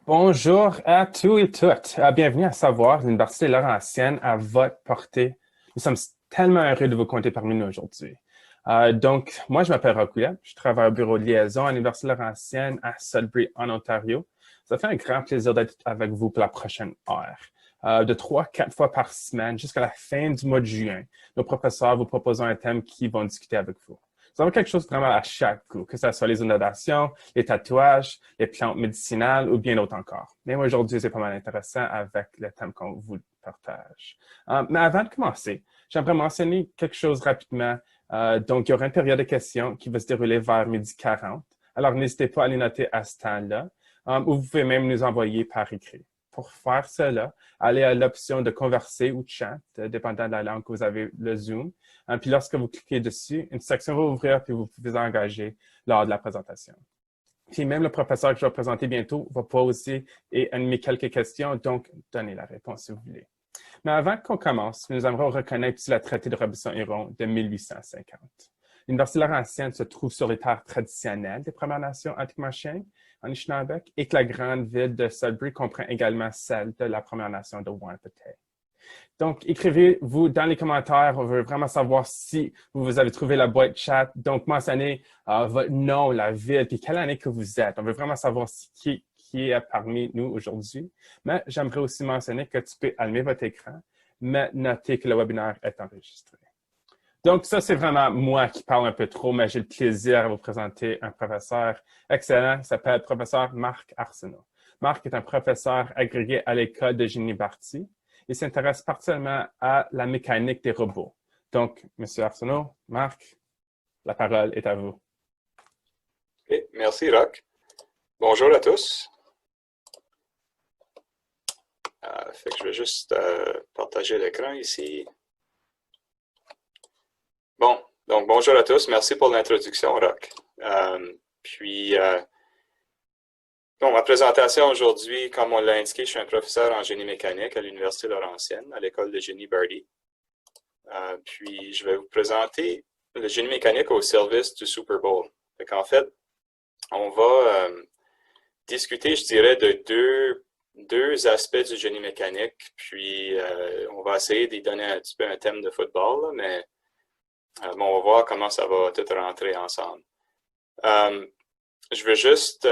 Bonjour à tous et toutes. Bienvenue à Savoir, l'Université Laurentienne à votre portée. Nous sommes tellement heureux de vous compter parmi nous aujourd'hui. Moi, je m'appelle Rokuya. Je travaille au bureau de liaison à l'Université Laurentienne à Sudbury, en Ontario. Ça fait un grand plaisir d'être avec vous pour la prochaine heure. De 3 à 4 fois par semaine jusqu'à la fin du mois de juin, nos professeurs vous proposent un thème qu'ils vont discuter avec vous. Nous avons quelque chose vraiment à chaque coup, que ce soit les inondations, les tatouages, les plantes médicinales ou bien d'autres encore. Mais aujourd'hui, c'est pas mal intéressant avec le thème qu'on vous partage. Mais avant de commencer, j'aimerais mentionner quelque chose rapidement. Il y aura une période de questions qui va se dérouler vers 12h40. Alors, n'hésitez pas à les noter à ce temps-là, ou vous pouvez même nous envoyer par écrit. Pour faire cela, allez à l'option de converser ou chat, dépendant de la langue que vous avez le Zoom. Puis lorsque vous cliquez dessus, une section va ouvrir puis vous pouvez engager lors de la présentation. Puis même le professeur que je vais présenter bientôt va poser et animer quelques questions, donc donnez la réponse si vous voulez. Mais avant qu'on commence, nous aimerions reconnaître le traité de Robinson-Huron de 1850. L'Université Laurentienne se trouve sur les terres traditionnelles des Premières Nations Atikomachiennes, en Anishinaabe, et que la grande ville de Sudbury comprend également celle de la Première Nation de Wampatay. Donc, écrivez-vous dans les commentaires. On veut vraiment savoir si vous avez trouvé la boîte chat. Donc, mentionnez votre nom, la ville, puis quelle année que vous êtes. On veut vraiment savoir qui est parmi nous aujourd'hui. Mais j'aimerais aussi mentionner que tu peux allumer votre écran, mais notez que le webinaire est enregistré. Donc, ça, c'est vraiment moi qui parle un peu trop, mais j'ai le plaisir à vous présenter un professeur excellent qui s'appelle professeur Marc Arsenault. Marc est un professeur agrégé à l'école de génie Barty. Il s'intéresse particulièrement à la mécanique des robots. Donc, M. Arsenault, Marc, la parole est à vous. Okay, merci, Roch. Bonjour à tous. Je vais juste partager l'écran ici. Bon, donc bonjour à tous. Merci pour l'introduction, Roch. Ma présentation aujourd'hui, comme on l'a indiqué, je suis un professeur en génie mécanique à l'Université Laurentienne, à l'école de génie Barty. Puis, je vais vous présenter le génie mécanique au service du Super Bowl. En fait, on va discuter, je dirais, de deux aspects du génie mécanique, puis on va essayer d'y donner un petit peu un thème de football, là, mais on va voir comment ça va tout rentrer ensemble. Je veux juste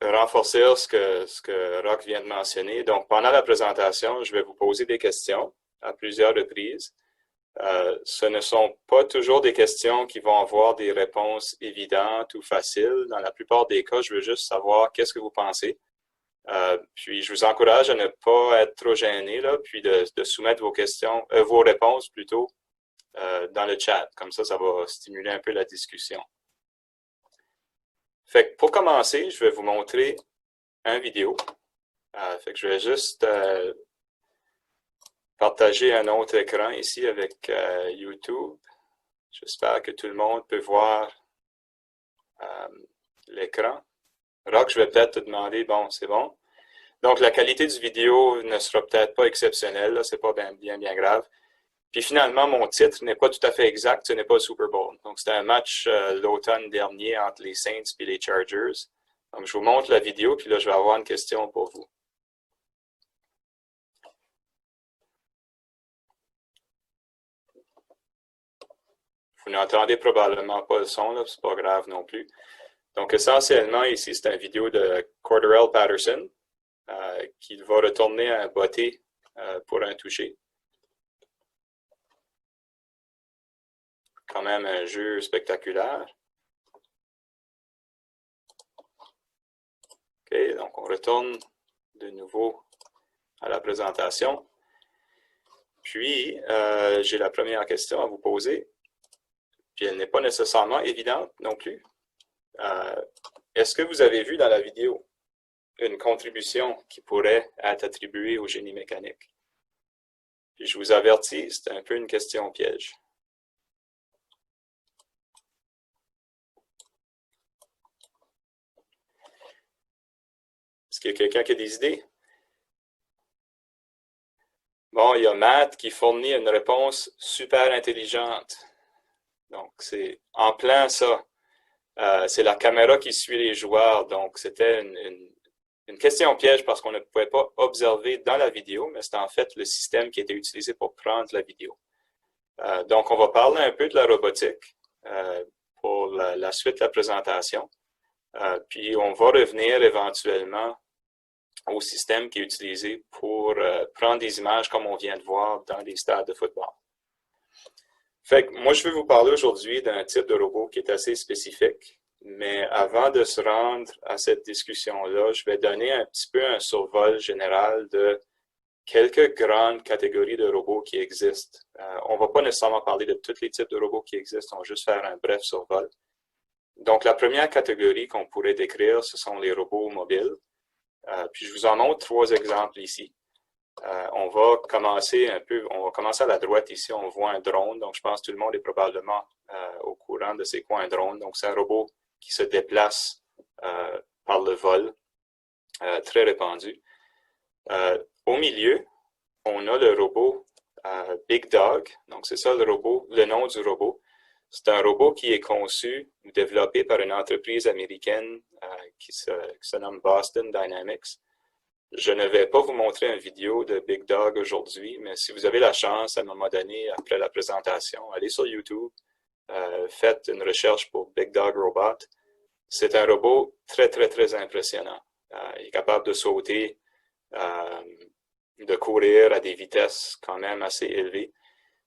renforcer ce que Roch vient de mentionner. Donc, pendant la présentation, je vais vous poser des questions à plusieurs reprises. Ce ne sont pas toujours des questions qui vont avoir des réponses évidentes ou faciles. Dans la plupart des cas, je veux juste savoir qu'est-ce que vous pensez. Puis, je vous encourage à ne pas être trop gêné, là, puis de soumettre vos questions, vos réponses plutôt, dans le chat. Comme ça va stimuler un peu la discussion. Fait que pour commencer, je vais vous montrer une vidéo. Je vais juste partager un autre écran ici avec YouTube. J'espère que tout le monde peut voir l'écran. Roch, je vais peut-être te demander, bon, c'est bon. Donc, la qualité du vidéo ne sera peut-être pas exceptionnelle, c'est pas bien grave. Puis finalement, mon titre n'est pas tout à fait exact, ce n'est pas le Super Bowl. Donc, c'était un match l'automne dernier entre les Saints et les Chargers. Donc, je vous montre la vidéo, puis là, je vais avoir une question pour vous. Vous n'entendez probablement pas le son, là, c'est pas grave non plus. Donc, essentiellement, ici, c'est une vidéo de Cordarrelle Patterson qui va retourner un botté pour un toucher. Quand même un jeu spectaculaire. OK, donc on retourne de nouveau à la présentation. Puis, j'ai la première question à vous poser. Puis, elle n'est pas nécessairement évidente non plus. Est-ce que vous avez vu dans la vidéo une contribution qui pourrait être attribuée au génie mécanique? Puis, je vous avertis, c'est un peu une question piège. Est-ce qu'il y a quelqu'un qui a des idées? Bon, il y a Matt qui fournit une réponse super intelligente. Donc, c'est en plein ça. C'est la caméra qui suit les joueurs. Donc, c'était une question piège parce qu'on ne pouvait pas observer dans la vidéo, mais c'est en fait le système qui était utilisé pour prendre la vidéo. Donc, on va parler un peu de la robotique pour la suite de la présentation. Puis, on va revenir éventuellement au système qui est utilisé pour prendre des images comme on vient de voir dans des stades de football. Fait que moi, je vais vous parler aujourd'hui d'un type de robot qui est assez spécifique, mais avant de se rendre à cette discussion-là, je vais donner un petit peu un survol général de quelques grandes catégories de robots qui existent. On ne va pas nécessairement parler de tous les types de robots qui existent, on va juste faire un bref survol. Donc, la première catégorie qu'on pourrait décrire, ce sont les robots mobiles. Puis, je vous en montre 3 exemples ici. On va commencer à la droite ici, on voit un drone. Donc, je pense que tout le monde est probablement au courant de c'est quoi un drone. Donc, c'est un robot qui se déplace par le vol, très répandu. Au milieu, on a le robot Big Dog. Donc, c'est ça le nom du robot. C'est un robot qui est conçu, développé par une entreprise américaine qui se nomme Boston Dynamics. Je ne vais pas vous montrer une vidéo de Big Dog aujourd'hui, mais si vous avez la chance, à un moment donné, après la présentation, allez sur YouTube, faites une recherche pour Big Dog Robot. C'est un robot très, très, très impressionnant. Il est capable de sauter, de courir à des vitesses quand même assez élevées.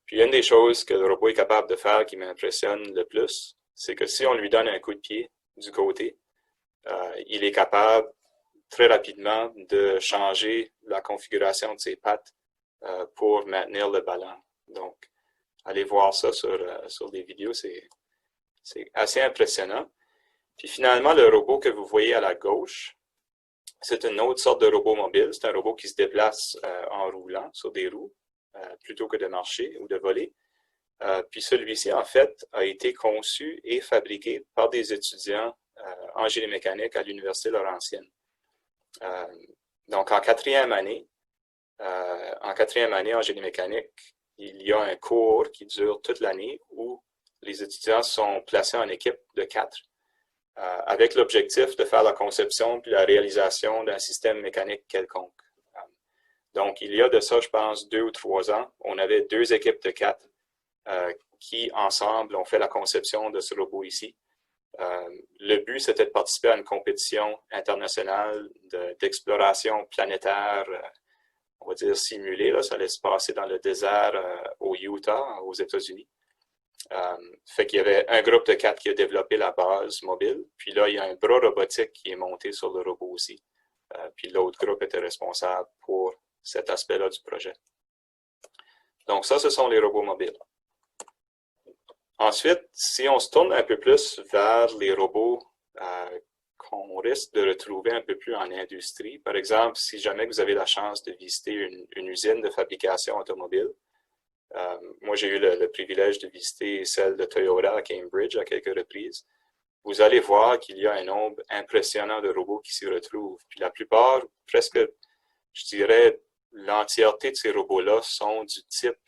Puis une des choses que le robot est capable de faire qui m'impressionne le plus, c'est que si on lui donne un coup de pied du côté, il est capable très rapidement de changer la configuration de ses pattes pour maintenir le ballon. Donc, allez voir ça sur des vidéos, c'est assez impressionnant. Puis finalement, le robot que vous voyez à la gauche, c'est une autre sorte de robot mobile. C'est un robot qui se déplace en roulant sur des roues plutôt que de marcher ou de voler. Puis celui-ci, en fait, a été conçu et fabriqué par des étudiants en génie mécanique à l'Université Laurentienne. Donc, en quatrième année en génie mécanique, il y a un cours qui dure toute l'année où les étudiants sont placés en équipe de 4 avec l'objectif de faire la conception puis la réalisation d'un système mécanique quelconque. Donc, il y a de ça, je pense, 2 ou 3 ans, on avait 2 équipes de 4 qui, ensemble, ont fait la conception de ce robot ici. Le but, c'était de participer à une compétition internationale d'exploration planétaire, on va dire simulée. Là, ça allait se passer dans le désert au Utah, aux États-Unis. Fait qu'il y avait un groupe de 4 qui a développé la base mobile. Puis là, il y a un bras robotique qui est monté sur le robot aussi. Puis l'autre groupe était responsable pour cet aspect-là du projet. Donc ça, ce sont les robots mobiles. Ensuite, si on se tourne un peu plus vers les robots qu'on risque de retrouver un peu plus en industrie, par exemple, si jamais vous avez la chance de visiter une usine de fabrication automobile, moi j'ai eu le privilège de visiter celle de Toyota à Cambridge à quelques reprises, vous allez voir qu'il y a un nombre impressionnant de robots qui s'y retrouvent. Puis la plupart, presque, je dirais, l'entièreté de ces robots-là sont du type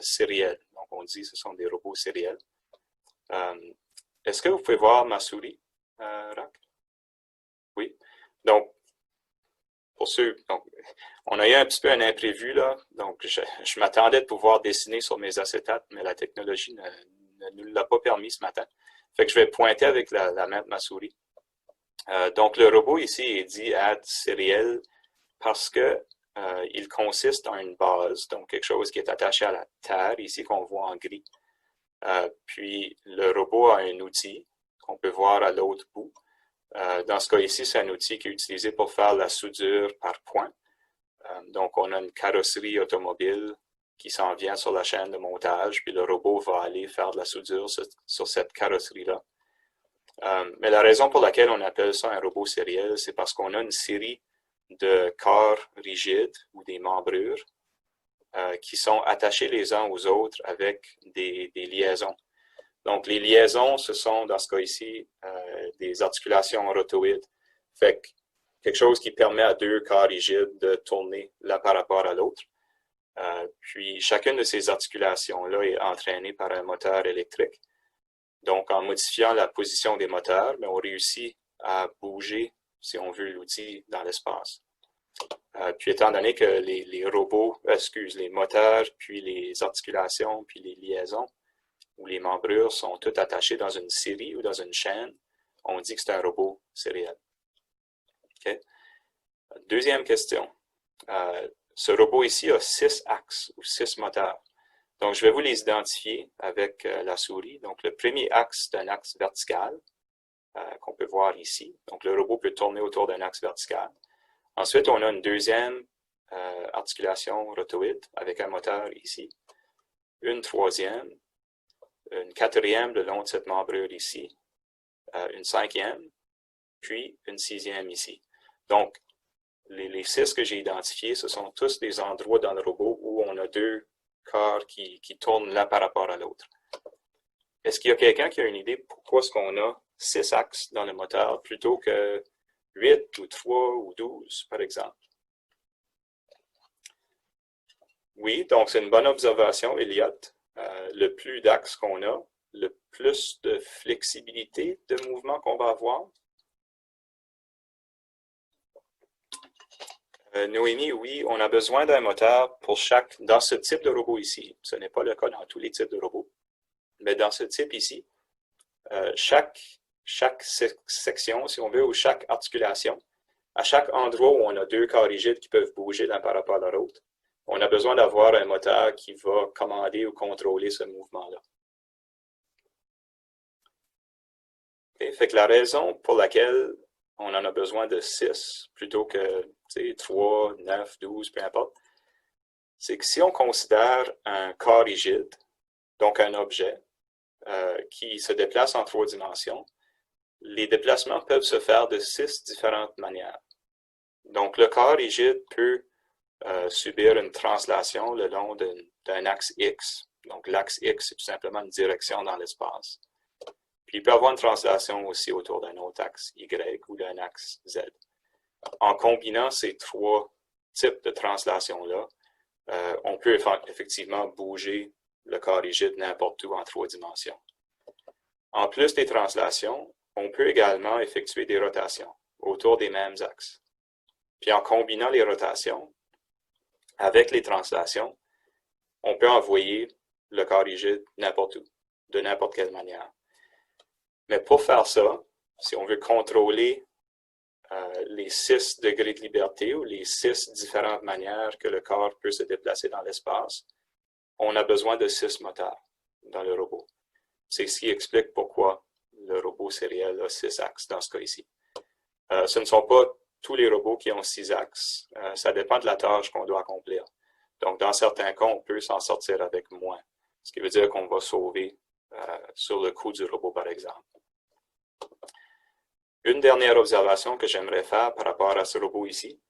sériel. Donc, on dit que ce sont des robots sériels. Est-ce que vous pouvez voir ma souris, Rack? Oui. Donc, pour ceux, on a eu un petit peu un imprévu là. Donc, je m'attendais de pouvoir dessiner sur mes acétates, mais la technologie ne nous l'a pas permis ce matin. Fait que je vais pointer avec la main de ma souris. Donc, le robot ici est dit Add Serial parce que il consiste en une base, donc quelque chose qui est attaché à la terre, ici qu'on voit en gris. Puis, le robot a un outil qu'on peut voir à l'autre bout. Dans ce cas ici, c'est un outil qui est utilisé pour faire la soudure par point. Donc, on a une carrosserie automobile qui s'en vient sur la chaîne de montage, puis le robot va aller faire de la soudure sur cette carrosserie-là. Mais la raison pour laquelle on appelle ça un robot sériel, c'est parce qu'on a une série de corps rigides ou des membrures qui sont attachés les uns aux autres avec des liaisons. Donc, les liaisons, ce sont, dans ce cas ici, des articulations rotoïdes. Fait que quelque chose qui permet à 2 corps rigides de tourner l'un par rapport à l'autre. Puis, chacune de ces articulations-là est entraînée par un moteur électrique. Donc, en modifiant la position des moteurs, on réussit à bouger si on veut, l'outil dans l'espace. Puis étant donné que les robots, les moteurs, puis les articulations, puis les liaisons, ou les membrures sont toutes attachées dans une série ou dans une chaîne, on dit que c'est un robot sériel. Okay? Deuxième question. Ce robot ici a 6 axes ou 6 moteurs. Donc, je vais vous les identifier avec la souris. Donc, le premier axe, c'est un axe vertical qu'on peut voir ici. Donc, le robot peut tourner autour d'un axe vertical. Ensuite, on a une deuxième articulation rotoïde avec un moteur ici. Une troisième, une quatrième le long de cette membrure ici, une cinquième, puis une sixième ici. Donc, les 6 que j'ai identifiés, ce sont tous des endroits dans le robot où on a 2 corps qui tournent l'un par rapport à l'autre. Est-ce qu'il y a quelqu'un qui a une idée pourquoi est-ce qu'on a 6 axes dans le moteur plutôt que 8 ou 3 ou 12, par exemple? Oui, donc c'est une bonne observation, Elliot. Le plus d'axes qu'on a, le plus de flexibilité de mouvement qu'on va avoir. Noémie, oui, on a besoin d'un moteur pour dans ce type de robot ici. Ce n'est pas le cas dans tous les types de robots. Mais dans ce type ici, chaque section, si on veut, ou chaque articulation, à chaque endroit où on a 2 corps rigides qui peuvent bouger l'un par rapport à l'autre, on a besoin d'avoir un moteur qui va commander ou contrôler ce mouvement-là. Okay? Fait que la raison pour laquelle on en a besoin de 6 plutôt que 3, 9, 12, peu importe, c'est que si on considère un corps rigide, donc un objet qui se déplace en 3 dimensions, les déplacements peuvent se faire de 6 différentes manières. Donc, le corps rigide peut subir une translation le long d'un axe X. Donc, l'axe X, c'est tout simplement une direction dans l'espace. Puis, il peut avoir une translation aussi autour d'un autre axe Y ou d'un axe Z. En combinant ces 3 types de translations-là, on peut effectivement bouger le corps rigide n'importe où en 3 dimensions. En plus des translations, on peut également effectuer des rotations autour des mêmes axes. Puis en combinant les rotations avec les translations, on peut envoyer le corps rigide n'importe où, de n'importe quelle manière. Mais pour faire ça, si on veut contrôler les 6 degrés de liberté ou les 6 différentes manières que le corps peut se déplacer dans l'espace, on a besoin de 6 moteurs dans le robot. C'est ce qui explique pourquoi le robot sériel a 6 axes dans ce cas ici. Ce ne sont pas tous les robots qui ont 6 axes. Ça dépend de la tâche qu'on doit accomplir. Donc, dans certains cas, on peut s'en sortir avec moins. Ce qui veut dire qu'on va sauver sur le coût du robot, par exemple. Une dernière observation que j'aimerais faire par rapport à ce robot ici,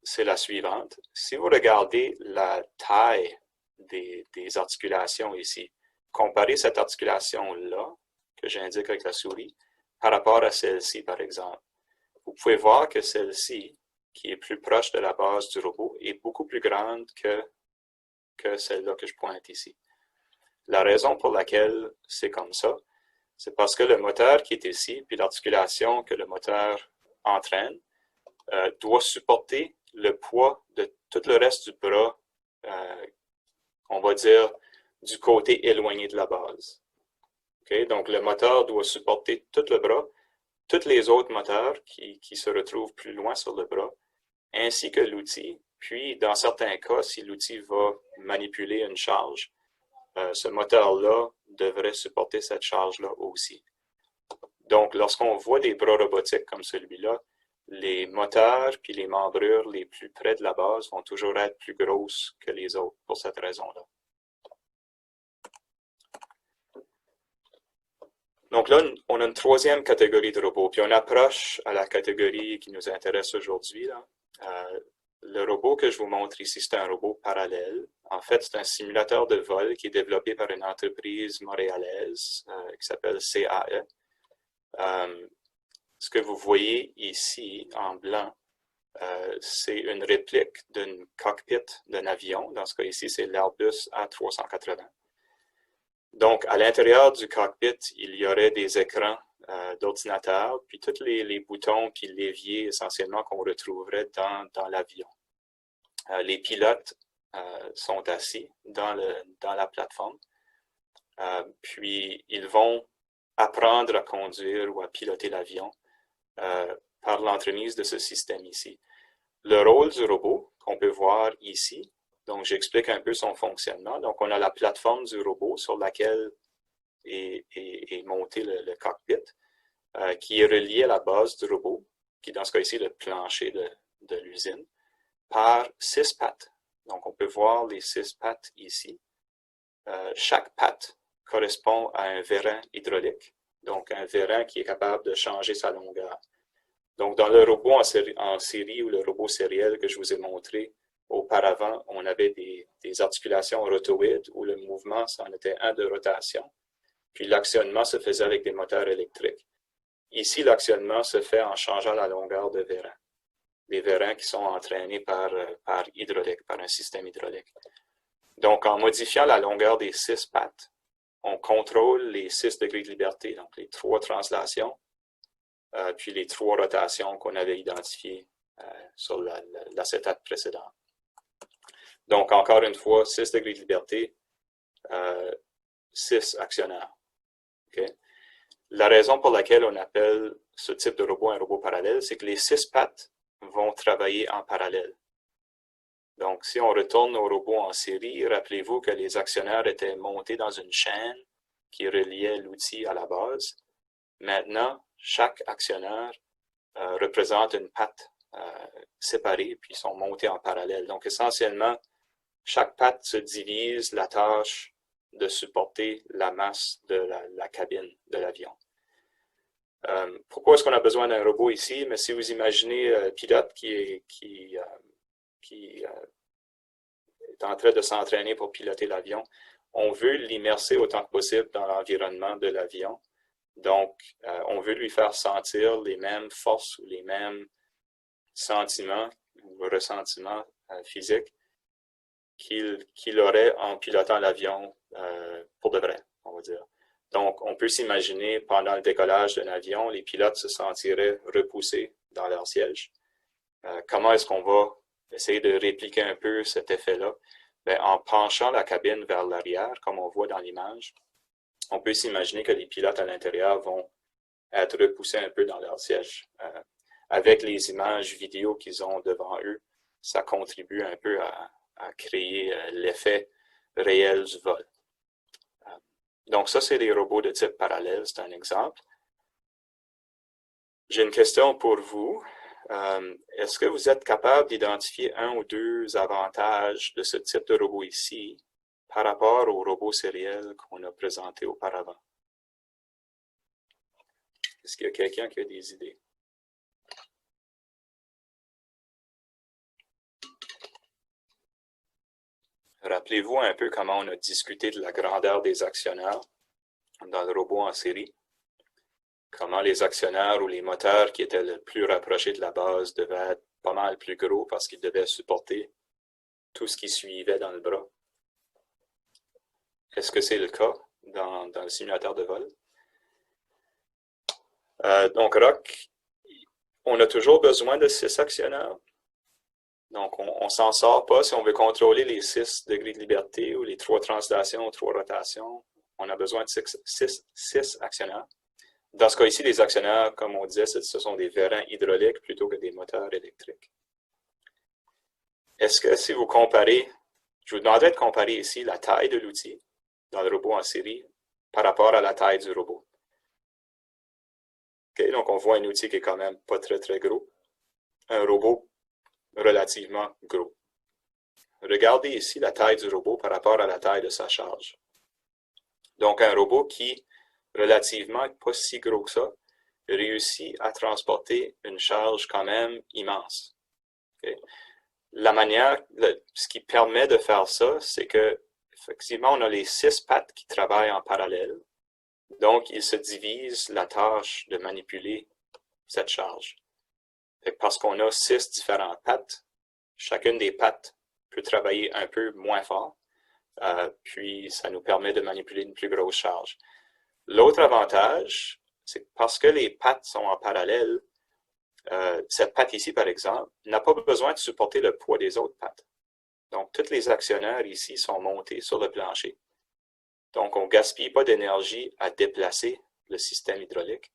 c'est la suivante. Si vous regardez la taille des articulations ici, comparez cette articulation-là, que j'indique avec la souris, par rapport à celle-ci, par exemple. Vous pouvez voir que celle-ci, qui est plus proche de la base du robot, est beaucoup plus grande que celle-là que je pointe ici. La raison pour laquelle c'est comme ça, c'est parce que le moteur qui est ici, puis l'articulation que le moteur entraîne, doit supporter le poids de tout le reste du bras, on va dire, du côté éloigné de la base. Okay? Donc, le moteur doit supporter tout le bras, tous les autres moteurs qui se retrouvent plus loin sur le bras, ainsi que l'outil. Puis, dans certains cas, si l'outil va manipuler une charge, ce moteur-là devrait supporter cette charge-là aussi. Donc, lorsqu'on voit des bras robotiques comme celui-là, les moteurs puis les membrures les plus près de la base vont toujours être plus grosses que les autres pour cette raison-là. Donc là, on a une troisième catégorie de robots, puis on approche à la catégorie qui nous intéresse aujourd'hui. Le robot que je vous montre ici, c'est un robot parallèle. En fait, c'est un simulateur de vol qui est développé par une entreprise montréalaise qui s'appelle CAE. Ce que vous voyez ici, en blanc, c'est une réplique d'une cockpit d'un avion. Dans ce cas ici, c'est l'Airbus A380. Donc, à l'intérieur du cockpit, il y aurait des écrans d'ordinateur, puis tous les boutons puis leviers essentiellement qu'on retrouverait dans l'avion. Les pilotes sont assis dans la plateforme, puis ils vont apprendre à conduire ou à piloter l'avion par l'entremise de ce système ici. Le rôle du robot qu'on peut voir ici, donc j'explique un peu son fonctionnement. Donc on a la plateforme du robot sur laquelle est monté le cockpit, qui est relié à la base du robot, qui dans ce cas-ci est le plancher de l'usine, par 6 pattes. Donc on peut voir les 6 pattes ici. Chaque patte correspond à un vérin hydraulique, donc un vérin qui est capable de changer sa longueur. Donc, dans le robot en série ou le robot sériel que je vous ai montré auparavant, on avait des articulations rotoïdes où le mouvement, c'en était un de rotation, puis l'actionnement se faisait avec des moteurs électriques. Ici, l'actionnement se fait en changeant la longueur de vérin. Les vérins qui sont entraînés par hydraulique, par un système hydraulique. Donc, en modifiant la longueur des 6 pattes, on contrôle les 6 degrés de liberté, donc les 3 translations, puis les 3 rotations qu'on avait identifiées sur l'acétate précédent. Donc, encore une fois, 6 degrés de liberté, 6 actionnaires. Okay? La raison pour laquelle on appelle ce type de robot un robot parallèle, c'est que les 6 pattes vont travailler en parallèle. Donc, si on retourne au robot en série, rappelez-vous que les actionnaires étaient montés dans une chaîne qui reliait l'outil à la base. Maintenant, chaque actionnaire représente une patte séparée, puis sont montés en parallèle. Donc, essentiellement, chaque patte se divise la tâche de supporter la masse de la cabine de l'avion. Pourquoi est-ce qu'on a besoin d'un robot ici? Mais si vous imaginez un pilote qui est en train de s'entraîner pour piloter l'avion, on veut l'immerser autant que possible dans l'environnement de l'avion. Donc, on veut lui faire sentir les mêmes forces ou les mêmes sentiments ou ressentiments physiques qu'il aurait en pilotant l'avion pour de vrai, on va dire. Donc, on peut s'imaginer, pendant le décollage d'un avion, les pilotes se sentiraient repoussés dans leur siège. Comment est-ce qu'on va essayer de répliquer un peu cet effet-là? Bien, en penchant la cabine vers l'arrière, comme on voit dans l'image, on peut s'imaginer que les pilotes à l'intérieur vont être repoussés un peu dans leur siège. Avec les images vidéo qu'ils ont devant eux, ça contribue un peu à créer l'effet réel du vol. Donc ça, c'est des robots de type parallèle, c'est un exemple. J'ai une question pour vous. Est-ce que vous êtes capable d'identifier un ou deux avantages de ce type de robot ici par rapport au robot sériel qu'on a présenté auparavant? Est-ce qu'il y a quelqu'un qui a des idées? Rappelez-vous un peu comment on a discuté de la grandeur des actionnaires dans le robot en série. Comment les actionnaires ou les moteurs qui étaient le plus rapprochés de la base devaient être pas mal plus gros parce qu'ils devaient supporter tout ce qui suivait dans le bras. Est-ce que c'est le cas dans le simulateur de vol? Donc, Rock, on a toujours besoin de 6 actionnaires. Donc, on ne s'en sort pas si on veut contrôler les 6 degrés de liberté ou les 3 translations ou 3 rotations. On a besoin de 6 actionnaires. Dans ce cas ici, les actionnaires, comme on disait, ce sont des vérins hydrauliques plutôt que des moteurs électriques. Est-ce que si vous comparez, je vous demanderais de comparer ici la taille de l'outil dans le robot en série par rapport à la taille du robot. Okay, donc on voit un outil qui est quand même pas très très gros. Un robot relativement gros. Regardez ici la taille du robot par rapport à la taille de sa charge. Donc un robot qui, relativement pas si gros que ça, réussit à transporter une charge quand même immense. Okay? La manière, ce qui permet de faire ça, c'est que effectivement, on a les 6 pattes qui travaillent en parallèle. Donc, ils se divisent la tâche de manipuler cette charge. Parce qu'on a 6 différentes pattes, chacune des pattes peut travailler un peu moins fort, puis ça nous permet de manipuler une plus grosse charge. L'autre avantage, c'est parce que les pattes sont en parallèle, cette patte ici, par exemple, n'a pas besoin de supporter le poids des autres pattes. Donc, tous les actionnaires ici sont montés sur le plancher. Donc, on ne gaspille pas d'énergie à déplacer le système hydraulique.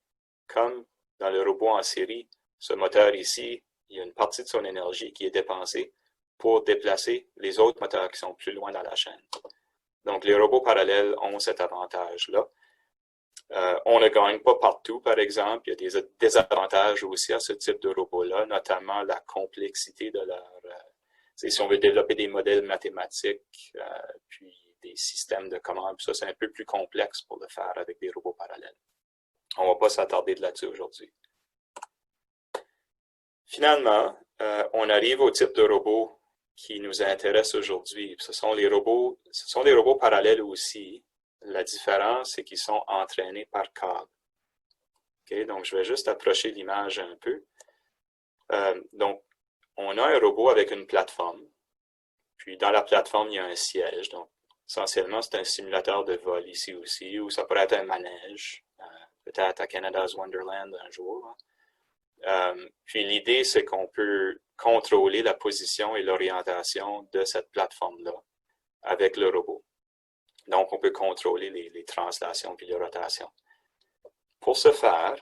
Comme dans le robot en série, ce moteur ici, il y a une partie de son énergie qui est dépensée pour déplacer les autres moteurs qui sont plus loin dans la chaîne. Donc, les robots parallèles ont cet avantage-là. On ne gagne pas partout, par exemple. Il y a des désavantages aussi à ce type de robot-là, notamment la complexité de leur... si on veut développer des modèles mathématiques, puis des systèmes de commande, ça, c'est un peu plus complexe pour le faire avec des robots parallèles. On ne va pas s'attarder là-dessus aujourd'hui. Finalement, on arrive au type de robot qui nous intéresse aujourd'hui. Ce sont les robots parallèles aussi. La différence, c'est qu'ils sont entraînés par câble. Okay? Donc, je vais juste approcher l'image un peu. Donc, on a un robot avec une plateforme. Puis, dans la plateforme, il y a un siège. Donc, essentiellement, c'est un simulateur de vol ici aussi, ou ça pourrait être un manège, peut-être à Canada's Wonderland un jour. Puis, l'idée, c'est qu'on peut contrôler la position et l'orientation de cette plateforme-là avec le robot. Donc, on peut contrôler les translations puis les rotations. Pour ce faire,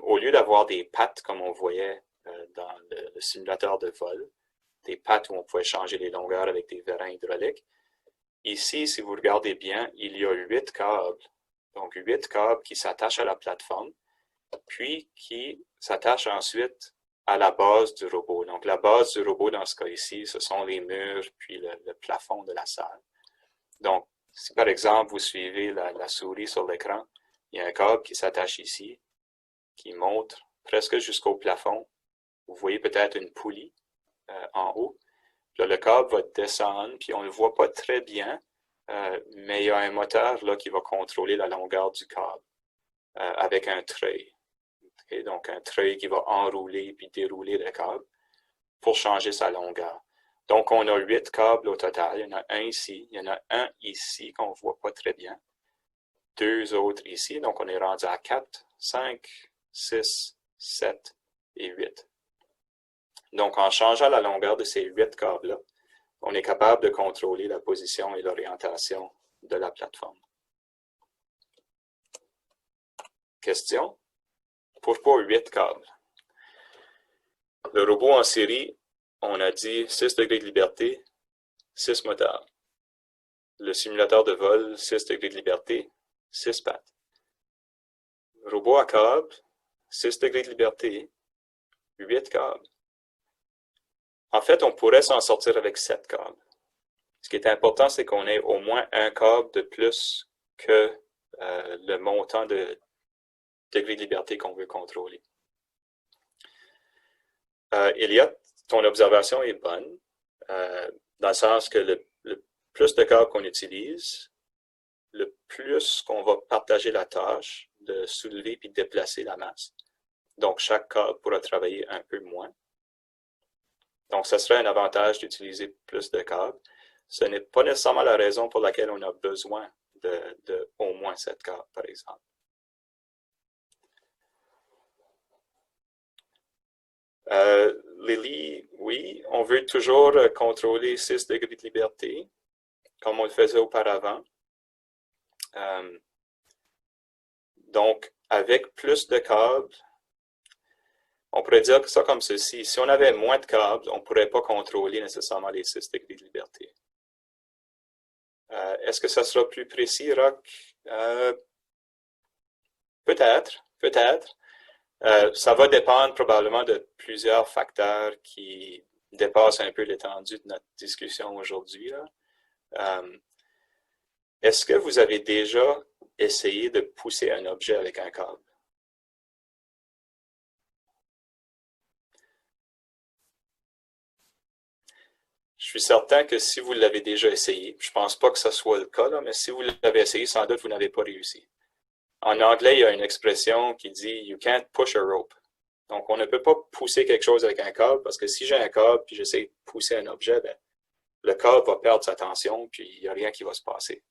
au lieu d'avoir des pattes comme on voyait dans le simulateur de vol, des pattes où on pouvait changer les longueurs avec des vérins hydrauliques, ici, si vous regardez bien, il y a 8 câbles. Donc, 8 câbles qui s'attachent à la plateforme, puis qui s'attachent ensuite à la base du robot. Donc, la base du robot, dans ce cas ici, ce sont les murs puis le plafond de la salle. Donc, si par exemple, vous suivez la souris sur l'écran, il y a un câble qui s'attache ici, qui monte presque jusqu'au plafond. Vous voyez peut-être une poulie en haut. Puis là, le câble va descendre, puis on ne le voit pas très bien, mais il y a un moteur là, qui va contrôler la longueur du câble avec un treuil. Okay? Donc, un treuil qui va enrouler puis dérouler le câble pour changer sa longueur. Donc, on a 8 câbles au total. Il y en a un ici. Il y en a un ici qu'on ne voit pas très bien. 2 autres ici. Donc, on est rendu à 4, 5, 6, 7 et 8. Donc, en changeant la longueur de ces 8 câbles-là, on est capable de contrôler la position et l'orientation de la plateforme. Question? Pourquoi 8 câbles? Le robot en série, on a dit 6 degrés de liberté, 6 moteurs. Le simulateur de vol, 6 degrés de liberté, 6 pattes. Robot à câble, 6 degrés de liberté, 8 câbles. En fait, on pourrait s'en sortir avec 7 câbles. Ce qui est important, c'est qu'on ait au moins un câble de plus que le montant de degrés de liberté qu'on veut contrôler. Elliot, ton observation est bonne, dans le sens que le plus de câbles qu'on utilise, le plus qu'on va partager la tâche de soulever puis de déplacer la masse. Donc, chaque câble pourra travailler un peu moins. Donc, ce serait un avantage d'utiliser plus de câbles. Ce n'est pas nécessairement la raison pour laquelle on a besoin de au moins 7 câbles, par exemple. Lily, oui, on veut toujours contrôler 6 degrés de liberté, comme on le faisait auparavant. Donc, avec plus de câbles, on pourrait dire ça comme ceci. Si on avait moins de câbles, on ne pourrait pas contrôler nécessairement les 6 degrés de liberté. Est-ce que ça sera plus précis, Rock? Peut-être, peut-être. Ça va dépendre probablement de plusieurs facteurs qui dépassent un peu l'étendue de notre discussion aujourd'hui. Est-ce que vous avez déjà essayé de pousser un objet avec un câble? Je suis certain que si vous l'avez déjà essayé, je ne pense pas que ce soit le cas, là, mais si vous l'avez essayé, sans doute vous n'avez pas réussi. En anglais, il y a une expression qui dit « you can't push a rope ». Donc, on ne peut pas pousser quelque chose avec un câble parce que si j'ai un câble et j'essaie de pousser un objet, ben, le câble va perdre sa tension puis il n'y a rien qui va se passer.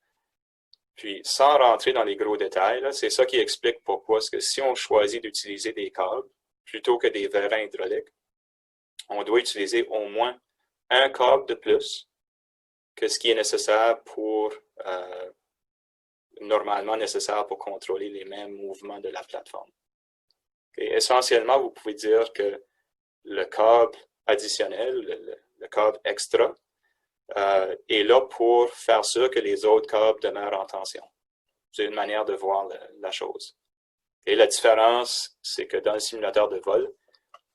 Puis, sans rentrer dans les gros détails, c'est ça qui explique pourquoi est-ce que si on choisit d'utiliser des câbles plutôt que des vérins hydrauliques, on doit utiliser au moins un câble de plus que ce qui est nécessaire pour, normalement nécessaire pour contrôler les mêmes mouvements de la plateforme. Okay. Essentiellement, vous pouvez dire que le câble additionnel, le câble extra, est là pour faire sûr que les autres câbles demeurent en tension. C'est une manière de voir la chose. Et la différence, c'est que dans le simulateur de vol,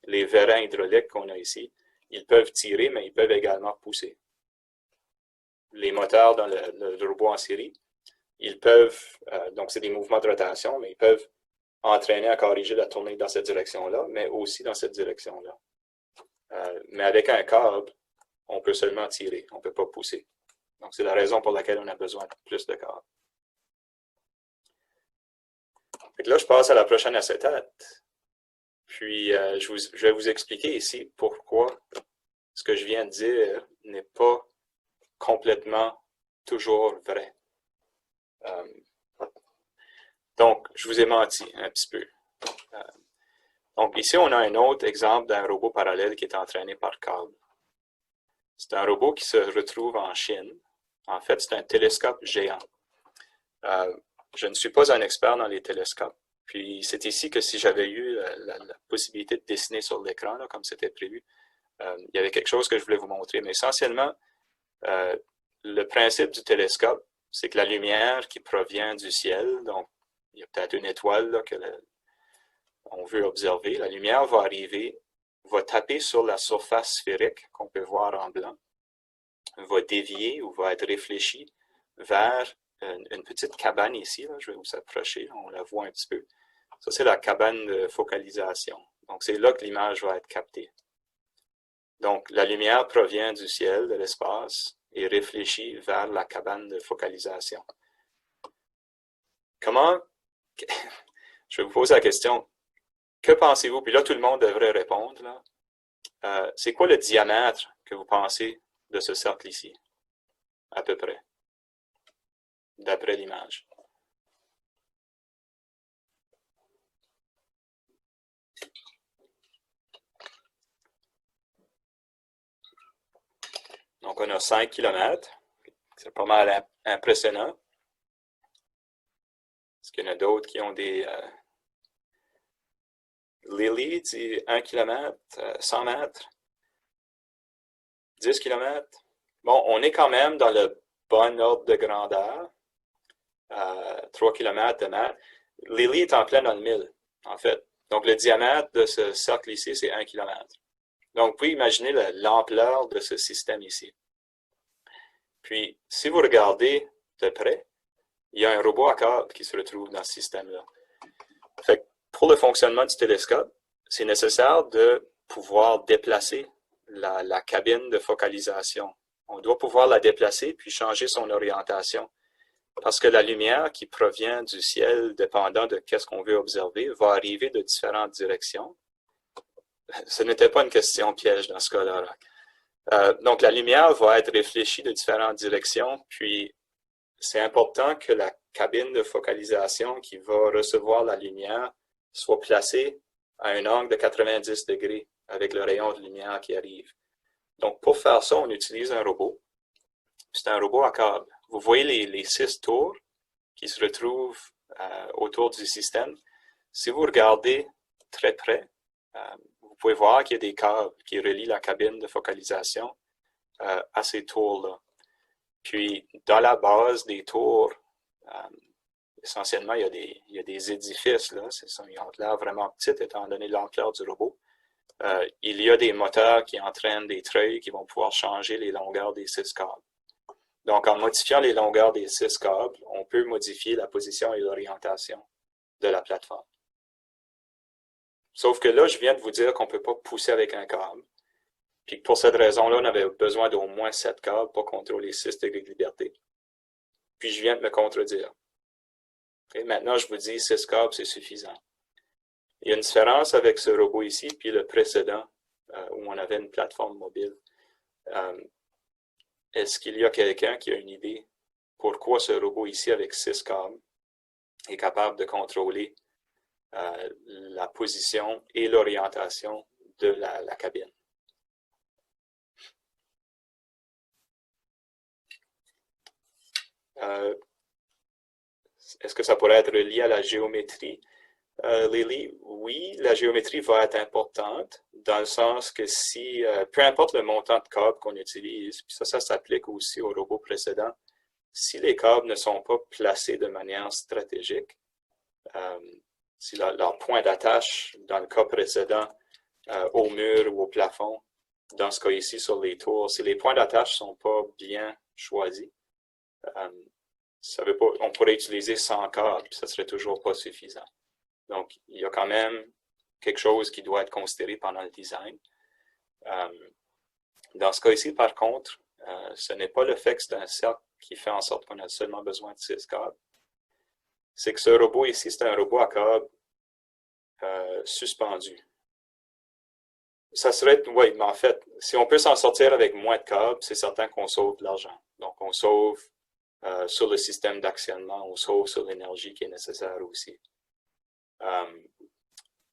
les vérins hydrauliques qu'on a ici, ils peuvent tirer, mais ils peuvent également pousser. Les moteurs dans le robot en série, ils peuvent, donc c'est des mouvements de rotation, mais ils peuvent entraîner à corriger la tournée dans cette direction-là, mais aussi dans cette direction-là. Mais avec un câble, on peut seulement tirer, on ne peut pas pousser. Donc, c'est la raison pour laquelle on a besoin de plus de câbles. Là, je passe à la prochaine acétate. Puis, je vais vous expliquer ici pourquoi ce que je viens de dire n'est pas complètement toujours vrai. Donc, je vous ai menti un petit peu. Donc, ici, on a un autre exemple d'un robot parallèle qui est entraîné par câble. C'est un robot qui se retrouve en Chine. En fait, c'est un télescope géant. Je ne suis pas un expert dans les télescopes. Puis, c'est ici que si j'avais eu la possibilité de dessiner sur l'écran, comme c'était prévu, il y avait quelque chose que je voulais vous montrer. Mais essentiellement, le principe du télescope, c'est que la lumière qui provient du ciel, donc il y a peut-être une étoile là, on veut observer, la lumière va arriver, va taper sur la surface sphérique qu'on peut voir en blanc, va dévier ou va être réfléchie vers une petite cabane ici, là, je vais vous approcher, on la voit un petit peu. Ça, c'est la cabane de focalisation. Donc, c'est là que l'image va être captée. Donc, la lumière provient du ciel, de l'espace, et réfléchit vers la cabane de focalisation. Comment, je vais vous poser la question, que pensez-vous? Puis là, tout le monde devrait répondre. C'est quoi le diamètre que vous pensez de ce cercle ici? À peu près. D'après l'image. Donc, on a 5 km. C'est pas mal impressionnant. Est-ce qu'il y en a d'autres qui ont des... Lily dit 1 km, 100 mètres, 10 km. Bon, on est quand même dans le bon ordre de grandeur. 3 km de mètre. Lily est en plein dans le 1000, en fait. Donc, le diamètre de ce cercle ici, c'est 1 km. Donc, vous pouvez imaginer l'ampleur de ce système ici. Puis, si vous regardez de près, il y a un robot à câble qui se retrouve dans ce système-là. Fait que pour le fonctionnement du télescope, c'est nécessaire de pouvoir déplacer la cabine de focalisation. On doit pouvoir la déplacer puis changer son orientation. Parce que la lumière qui provient du ciel, dépendant de qu'est-ce qu'on veut observer, va arriver de différentes directions. Ce n'était pas une question piège dans ce cas-là. Donc, la lumière va être réfléchie de différentes directions, puis c'est important que la cabine de focalisation qui va recevoir la lumière soit placée à un angle de 90 degrés avec le rayon de lumière qui arrive. Donc, pour faire ça, on utilise un robot. C'est un robot à câble. Vous voyez les 6 tours qui se retrouvent autour du système. Si vous regardez très près, vous pouvez voir qu'il y a des câbles qui relient la cabine de focalisation à ces tours-là. Puis, dans la base des tours, essentiellement, il y a des édifices, là. Ils ont l'air vraiment petits étant donné l'ampleur du robot. Il y a des moteurs qui entraînent des treuils qui vont pouvoir changer les longueurs des 6 câbles. Donc, en modifiant les longueurs des 6 câbles, on peut modifier la position et l'orientation de la plateforme. Sauf que là, je viens de vous dire qu'on ne peut pas pousser avec un câble. Puis pour cette raison-là, on avait besoin d'au moins 7 câbles pour contrôler 6 degrés de liberté. Puis je viens de me contredire. Et maintenant, je vous dis 6 câbles, c'est suffisant. Il y a une différence avec ce robot ici, puis le précédent, où on avait une plateforme mobile. Est-ce qu'il y a quelqu'un qui a une idée pourquoi ce robot ici avec 6 câbles est capable de contrôler la position et l'orientation de la cabine. Est-ce que ça pourrait être lié à la géométrie? Lily, oui, la géométrie va être importante dans le sens que si, peu importe le montant de câbles qu'on utilise, puis ça s'applique aussi au robot précédent, si les câbles ne sont pas placés de manière stratégique, si leur point d'attache, dans le cas précédent, au mur ou au plafond, dans ce cas ici sur les tours, si les points d'attache ne sont pas bien choisis, ça veut pas, on pourrait utiliser 100 câbles, ça ne serait toujours pas suffisant. Donc, il y a quand même quelque chose qui doit être considéré pendant le design. Dans ce cas ici, par contre, ce n'est pas le fait que c'est un cercle qui fait en sorte qu'on a seulement besoin de 6 câbles. C'est que ce robot ici, c'est un robot à câbles suspendu. Ça serait, oui, mais en fait, si on peut s'en sortir avec moins de câbles, c'est certain qu'on sauve de l'argent. Donc, on sauve sur le système d'actionnement, on sauve sur l'énergie qui est nécessaire aussi.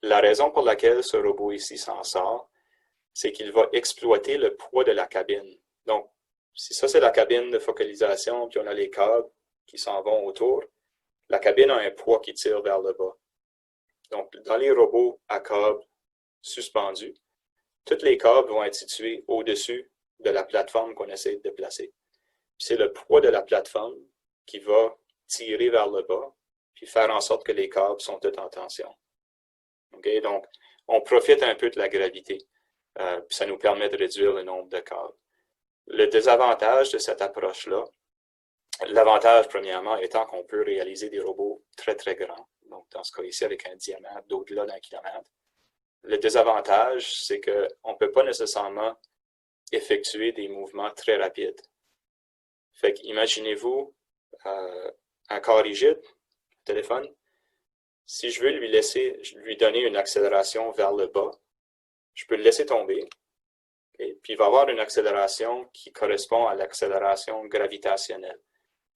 La raison pour laquelle ce robot ici s'en sort, c'est qu'il va exploiter le poids de la cabine. Donc, si ça c'est la cabine de focalisation, puis on a les câbles qui s'en vont autour, la cabine a un poids qui tire vers le bas. Donc, dans les robots à câbles suspendus, tous les câbles vont être situés au-dessus de la plateforme qu'on essaie de déplacer. C'est le poids de la plateforme qui va tirer vers le bas, puis faire en sorte que les câbles sont tous en tension. Okay? Donc, on profite un peu de la gravité, puis ça nous permet de réduire le nombre de câbles. Le désavantage de cette approche-là, l'avantage, premièrement, étant qu'on peut réaliser des robots très, très grands, donc dans ce cas ici, avec un diamètre d'au-delà d'1 kilomètre. Le désavantage, c'est qu'on ne peut pas nécessairement effectuer des mouvements très rapides. Fait qu'imaginez-vous un corps rigide, un téléphone. Si je veux lui donner une accélération vers le bas, je peux le laisser tomber. Okay? Puis il va avoir une accélération qui correspond à l'accélération gravitationnelle.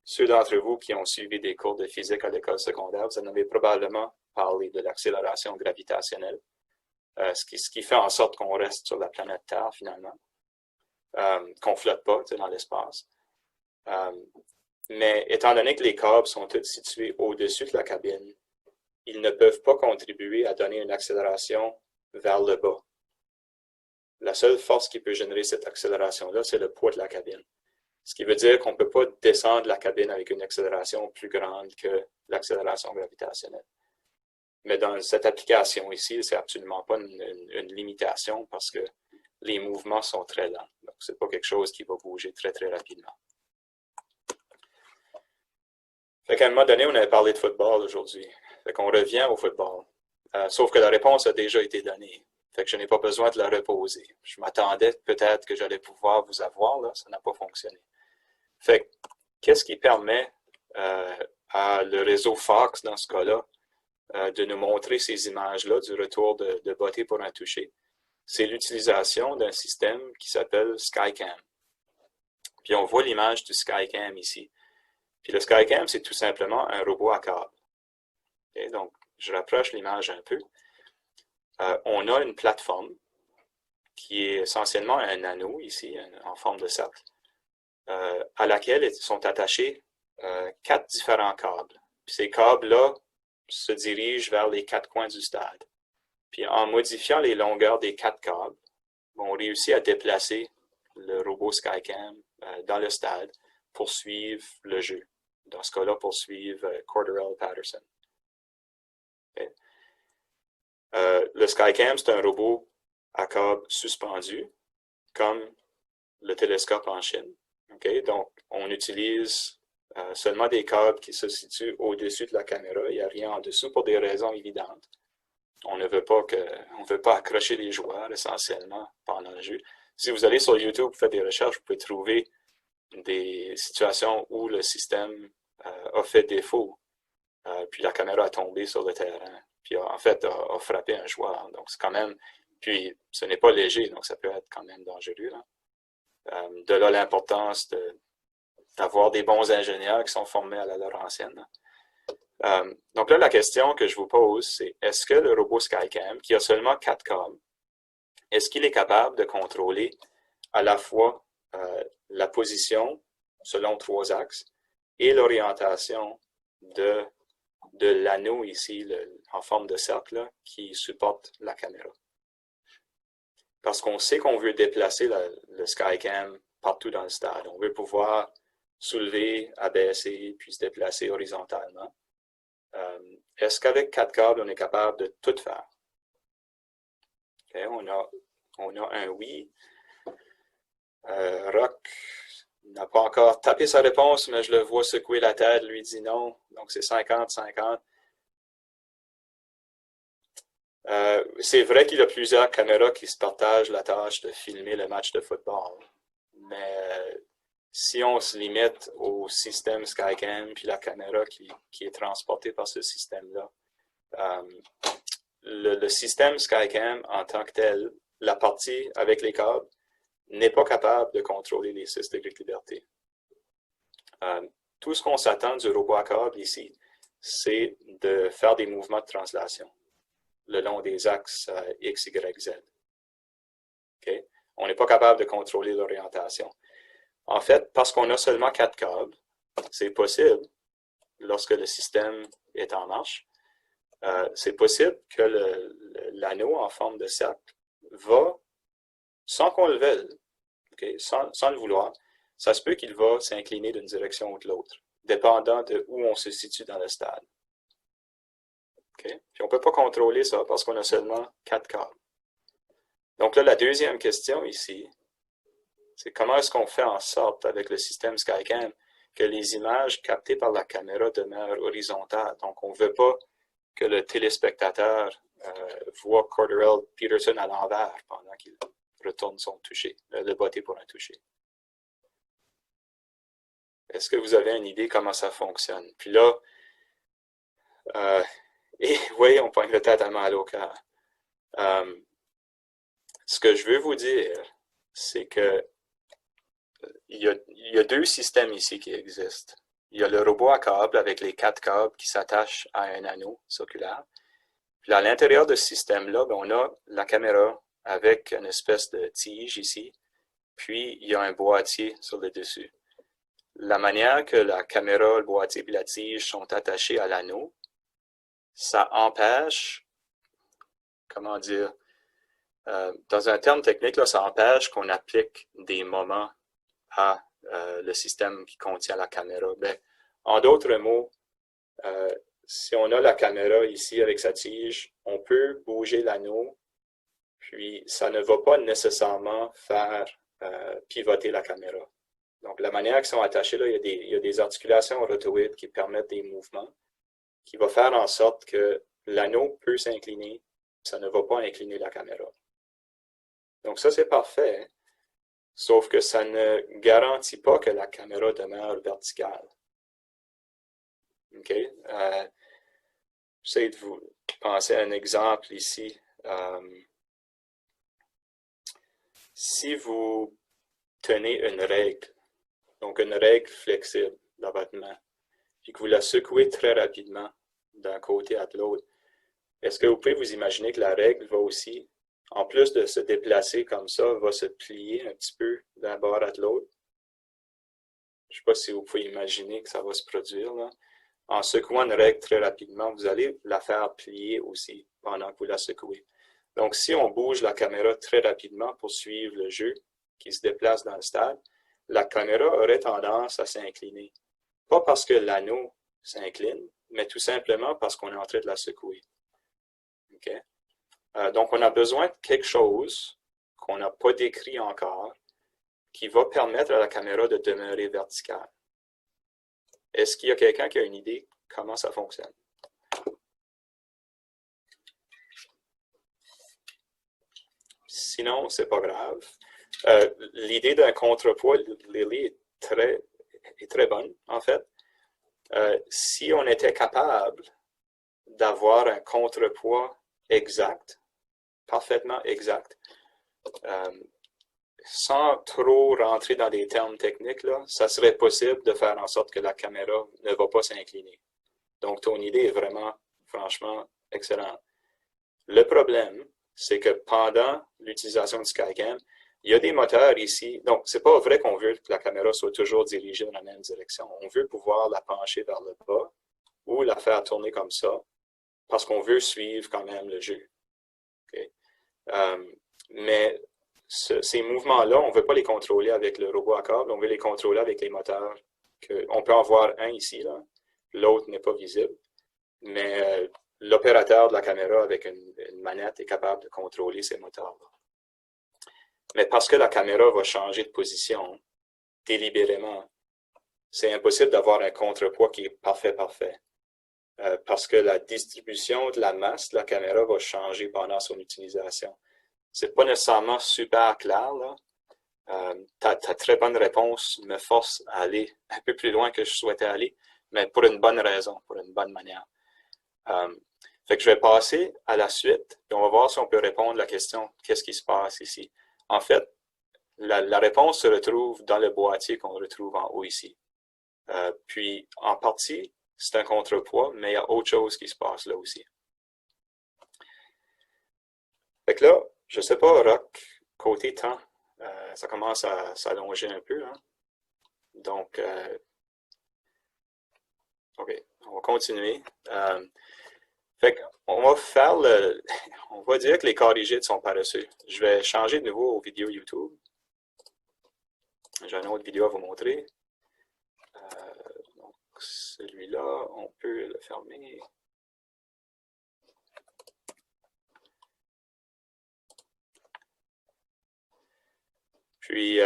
Ceux d'entre vous qui ont suivi des cours de physique à l'école secondaire, vous en avez probablement parlé de l'accélération gravitationnelle, ce qui fait en sorte qu'on reste sur la planète Terre finalement, qu'on ne flotte pas dans l'espace. Mais étant donné que les câbles sont tous situés au-dessus de la cabine, ils ne peuvent pas contribuer à donner une accélération vers le bas. La seule force qui peut générer cette accélération-là, c'est le poids de la cabine. Ce qui veut dire qu'on ne peut pas descendre la cabine avec une accélération plus grande que l'accélération gravitationnelle. Mais dans cette application ici, c'est absolument pas une limitation parce que les mouvements sont très lents. Donc, ce n'est pas quelque chose qui va bouger très, très rapidement. Fait qu'à un moment donné, on avait parlé de football aujourd'hui. Fait qu'on revient au football. Sauf que la réponse a déjà été donnée. Fait que je n'ai pas besoin de la reposer. Je m'attendais peut-être que j'allais pouvoir vous avoir, là, ça n'a pas fonctionné. Fait que, qu'est-ce qui permet à le réseau Fox, dans ce cas-là, de nous montrer ces images-là du retour de botter pour un toucher? C'est l'utilisation d'un système qui s'appelle Skycam. Puis on voit l'image du Skycam ici. Puis le Skycam, c'est tout simplement un robot à câble. Okay? Donc, je rapproche l'image un peu. On a une plateforme qui est essentiellement un anneau ici, en forme de cercle, à laquelle sont attachés 4 différents câbles. Puis ces câbles-là se dirigent vers les 4 coins du stade. Puis en modifiant les longueurs des 4 câbles, on réussit à déplacer le robot Skycam dans le stade pour suivre le jeu. Dans ce cas-là, pour suivre Cordarrelle Patterson. Okay. Le Skycam, c'est un robot à câble suspendu, comme le télescope en Chine. Okay? Donc, on utilise seulement des câbles qui se situent au-dessus de la caméra. Il n'y a rien en dessous pour des raisons évidentes. On ne veut pas accrocher les joueurs essentiellement pendant le jeu. Si vous allez sur YouTube, vous faites des recherches, vous pouvez trouver des situations où le système a fait défaut, puis la caméra a tombé sur le terrain, puis en fait a frappé un joueur. Donc c'est quand même, puis ce n'est pas léger, donc ça peut être quand même dangereux. Là. De là l'importance d'avoir des bons ingénieurs qui sont formés à la Laurentienne. Donc là, la question que je vous pose, c'est est-ce que le robot Skycam, qui a seulement 4 câbles, est-ce qu'il est capable de contrôler à la fois la position selon 3 axes et l'orientation de l'anneau ici, en forme de cercle, là, qui supporte la caméra? Parce qu'on sait qu'on veut déplacer le Skycam partout dans le stade. On veut pouvoir soulever, abaisser, puis se déplacer horizontalement. Est-ce qu'avec 4 câbles, on est capable de tout faire? Okay, on a un oui. Rock n'a pas encore tapé sa réponse, mais je le vois secouer la tête, lui dit non. Donc c'est 50-50. C'est vrai qu'il y a plusieurs caméras qui se partagent la tâche de filmer le match de football. Mais si on se limite au système Skycam puis la caméra qui est transportée par ce système-là, le système Skycam en tant que tel, la partie avec les câbles, n'est pas capable de contrôler les 6 degrés de liberté. Tout ce qu'on s'attend du robot à câble ici, c'est de faire des mouvements de translation le long des axes X, Y, Z. Okay? On n'est pas capable de contrôler l'orientation. En fait, parce qu'on a seulement 4 câbles, c'est possible, lorsque le système est en marche, c'est possible que l'anneau en forme de cercle va, sans qu'on le veuille, okay, sans le vouloir, ça se peut qu'il va s'incliner d'une direction ou de l'autre, dépendant de où on se situe dans le stade. Okay? Puis on ne peut pas contrôler ça parce qu'on a seulement 4 câbles. Donc là, la deuxième question ici, c'est comment est-ce qu'on fait en sorte, avec le système Skycam, que les images captées par la caméra demeurent horizontales. Donc, on ne veut pas que le téléspectateur voit Cordarrelle Peterson à l'envers pendant qu'il retourne son toucher, le botté pour un toucher. Est-ce que vous avez une idée comment ça fonctionne? Puis là, et oui, on pointe totalement à l'eau cœur. Ce que je veux vous dire, c'est que il y a 2 systèmes ici qui existent. Il y a le robot à câble avec les 4 câbles qui s'attachent à un anneau circulaire. Puis à l'intérieur de ce système-là, on a la caméra avec une espèce de tige ici, puis il y a un boîtier sur le dessus. La manière que la caméra, le boîtier et la tige sont attachés à l'anneau, ça empêche, comment dire, dans un terme technique, là, ça empêche qu'on applique des moments à le système qui contient la caméra. Ben, en d'autres mots, si on a la caméra ici avec sa tige, on peut bouger l'anneau, puis ça ne va pas nécessairement faire pivoter la caméra. Donc, la manière qu'ils sont attachés, là, il y a des articulations rotoïdes qui permettent des mouvements, qui va faire en sorte que l'anneau peut s'incliner, ça ne va pas incliner la caméra. Donc ça, c'est parfait, sauf que ça ne garantit pas que la caméra demeure verticale. OK? J'essaie de vous penser à un exemple ici. Si vous tenez une règle, donc une règle flexible dans votre main, puis que vous la secouez très rapidement d'un côté à l'autre, est-ce que vous pouvez vous imaginer que la règle va aussi, en plus de se déplacer comme ça, va se plier un petit peu d'un bord à l'autre? Je ne sais pas si vous pouvez imaginer que ça va se produire, là. En secouant une règle très rapidement, vous allez la faire plier aussi pendant que vous la secouez. Donc, si on bouge la caméra très rapidement pour suivre le jeu qui se déplace dans le stade, la caméra aurait tendance à s'incliner. Pas parce que l'anneau s'incline, mais tout simplement parce qu'on est en train de la secouer. Okay? Donc, on a besoin de quelque chose qu'on n'a pas décrit encore qui va permettre à la caméra de demeurer verticale. Est-ce qu'il y a quelqu'un qui a une idée comment ça fonctionne? Sinon, c'est pas grave. L'idée d'un contrepoids, Lily, est très bonne, en fait. Si on était capable d'avoir un contrepoids exact, parfaitement exact, sans trop rentrer dans des termes techniques, là, ça serait possible de faire en sorte que la caméra ne va pas s'incliner. Donc, ton idée est vraiment, franchement, excellente. Le problème, c'est que pendant l'utilisation du Skycam, il y a des moteurs ici. Donc, c'est pas vrai qu'on veut que la caméra soit toujours dirigée dans la même direction. On veut pouvoir la pencher vers le bas ou la faire tourner comme ça parce qu'on veut suivre quand même le jeu. Okay? Mais ces mouvements-là, on ne veut pas les contrôler avec le robot à câble, on veut les contrôler avec les moteurs. On peut en voir un ici, l'autre n'est pas visible, mais l'opérateur de la caméra avec une manette est capable de contrôler ces moteurs-là. Mais parce que la caméra va changer de position délibérément, c'est impossible d'avoir un contrepoids qui est parfait. Parce que la distribution de la masse de la caméra va changer pendant son utilisation. C'est pas nécessairement super clair, là. Ta très bonne réponse me force à aller un peu plus loin que je souhaitais aller, mais pour une bonne raison, pour une bonne manière. Fait que je vais passer à la suite, et on va voir si on peut répondre à la question « Qu'est-ce qui se passe ici? » En fait, la réponse se retrouve dans le boîtier qu'on retrouve en haut ici. Puis, en partie, c'est un contrepoids, mais il y a autre chose qui se passe là aussi. Fait que là, je ne sais pas, Rock, côté temps, ça commence à s'allonger un peu. Hein? Donc, OK, on va continuer. Fait qu'on va faire on va dire que les corps rigides sont paresseux. Je vais changer de nouveau aux vidéos YouTube. J'ai une autre vidéo à vous montrer. Donc, celui-là, on peut le fermer. Puis,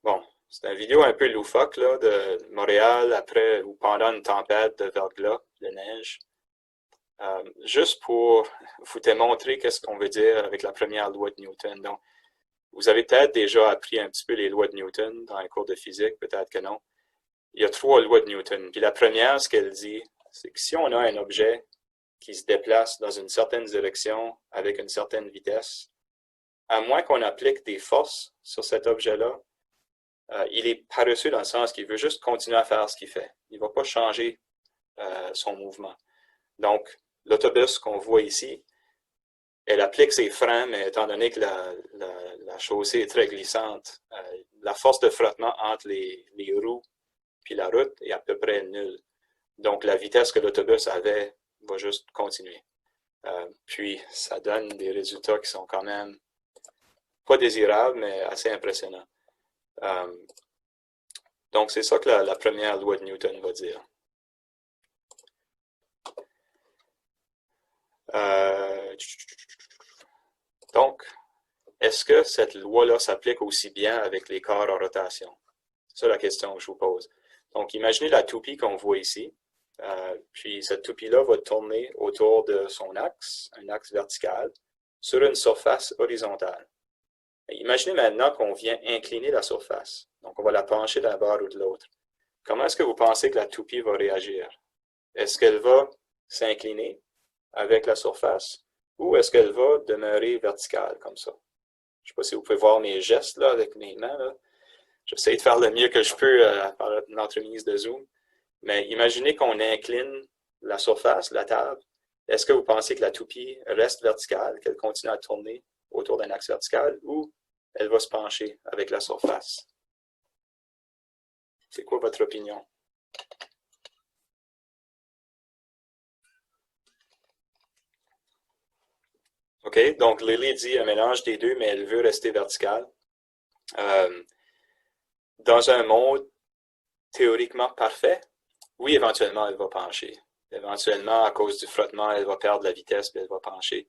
bon, c'est une vidéo un peu loufoque là, de Montréal après ou pendant une tempête de verglas, de neige. Juste pour vous démontrer qu'est-ce qu'on veut dire avec la première loi de Newton. Donc, vous avez peut-être déjà appris un petit peu les lois de Newton dans un cours de physique, peut-être que non. Il y a 3 lois de Newton. Puis la première, ce qu'elle dit, c'est que si on a un objet qui se déplace dans une certaine direction avec une certaine vitesse, à moins qu'on applique des forces sur cet objet-là, il est paresseux dans le sens qu'il veut juste continuer à faire ce qu'il fait. Il ne va pas changer son mouvement. Donc, l'autobus qu'on voit ici, elle applique ses freins, mais étant donné que la chaussée est très glissante, la force de frottement entre les roues puis la route est à peu près nulle. Donc, la vitesse que l'autobus avait va juste continuer. Puis, ça donne des résultats qui sont quand même pas désirables, mais assez impressionnants. Donc, c'est ça que la première loi de Newton va dire. Donc, est-ce que cette loi-là s'applique aussi bien avec les corps en rotation? C'est ça la question que je vous pose. Donc, imaginez la toupie qu'on voit ici. Puis, cette toupie-là va tourner autour de son axe, un axe vertical, sur une surface horizontale. Imaginez maintenant qu'on vient incliner la surface. Donc, on va la pencher d'un bord ou de l'autre. Comment est-ce que vous pensez que la toupie va réagir? Est-ce qu'elle va s'incliner avec la surface ou est-ce qu'elle va demeurer verticale comme ça? Je ne sais pas si vous pouvez voir mes gestes là, avec mes mains. J'essaie de faire le mieux que je peux par l'entremise de Zoom. Mais imaginez qu'on incline la surface, la table. Est-ce que vous pensez que la toupie reste verticale, qu'elle continue à tourner autour d'un axe vertical ou elle va se pencher avec la surface? C'est quoi votre opinion? OK, donc Lily dit un mélange des deux, mais elle veut rester verticale. Dans un monde théoriquement parfait, oui, éventuellement, elle va pencher. Éventuellement, à cause du frottement, elle va perdre la vitesse et elle va pencher.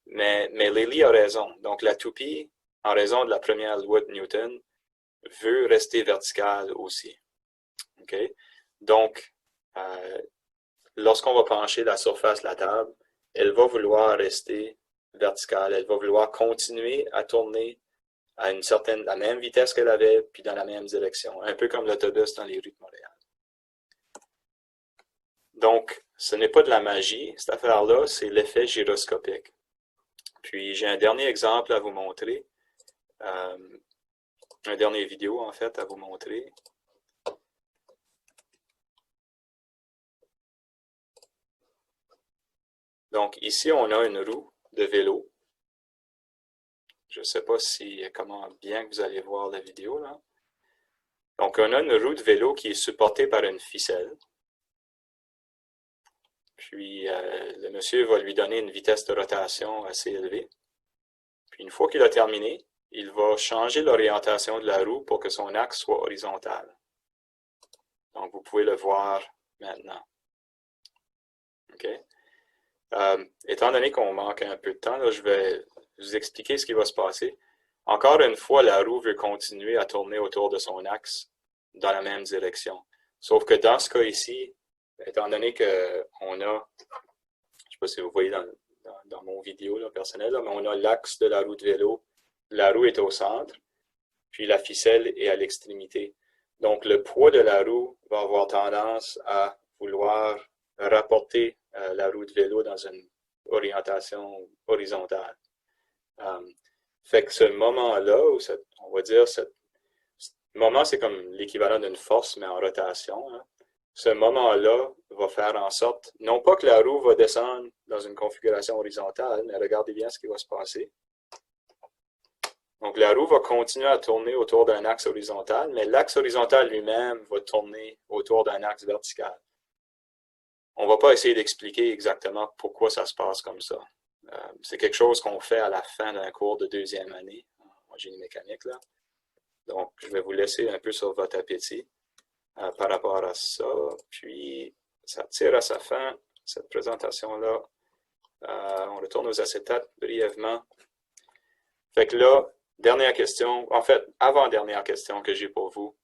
Mais Lily a raison. Donc, la toupie, en raison de la première loi de Newton, veut rester verticale aussi. OK? Donc, lorsqu'on va pencher la surface de la table, elle va vouloir rester verticale. Elle va vouloir continuer à tourner à la même vitesse qu'elle avait, puis dans la même direction. Un peu comme l'autobus dans les rues de Montréal. Donc, ce n'est pas de la magie, cette affaire-là, c'est l'effet gyroscopique. Puis, j'ai un dernier exemple à vous montrer. un dernier vidéo, en fait, à vous montrer. Donc, ici, on a une roue de vélo. Je ne sais pas comment bien que vous allez voir la vidéo, là. Donc, on a une roue de vélo qui est supportée par une ficelle. Puis, le monsieur va lui donner une vitesse de rotation assez élevée. Puis, une fois qu'il a terminé, il va changer l'orientation de la roue pour que son axe soit horizontal. Donc, vous pouvez le voir maintenant. OK? Étant donné qu'on manque un peu de temps, là, je vais vous expliquer ce qui va se passer. Encore une fois, la roue veut continuer à tourner autour de son axe dans la même direction. Sauf que dans ce cas ici, étant donné qu'on a, je ne sais pas si vous voyez dans mon vidéo là, personnel, là, mais on a l'axe de la roue de vélo. La roue est au centre, puis la ficelle est à l'extrémité. Donc, le poids de la roue va avoir tendance à vouloir rapporter la roue de vélo dans une orientation horizontale. Fait que ce moment-là, on va dire, ce moment, c'est comme l'équivalent d'une force, mais en rotation. Hein. Ce moment-là va faire en sorte, non pas que la roue va descendre dans une configuration horizontale, mais regardez bien ce qui va se passer. Donc, la roue va continuer à tourner autour d'un axe horizontal, mais l'axe horizontal lui-même va tourner autour d'un axe vertical. On ne va pas essayer d'expliquer exactement pourquoi ça se passe comme ça. C'est quelque chose qu'on fait à la fin d'un cours de deuxième année en génie mécanique, là. Donc, je vais vous laisser un peu sur votre appétit par rapport à ça. Puis, ça tire à sa fin, cette présentation-là. On retourne aux acétates brièvement. Fait que là, dernière question, en fait, avant-dernière question que j'ai pour vous.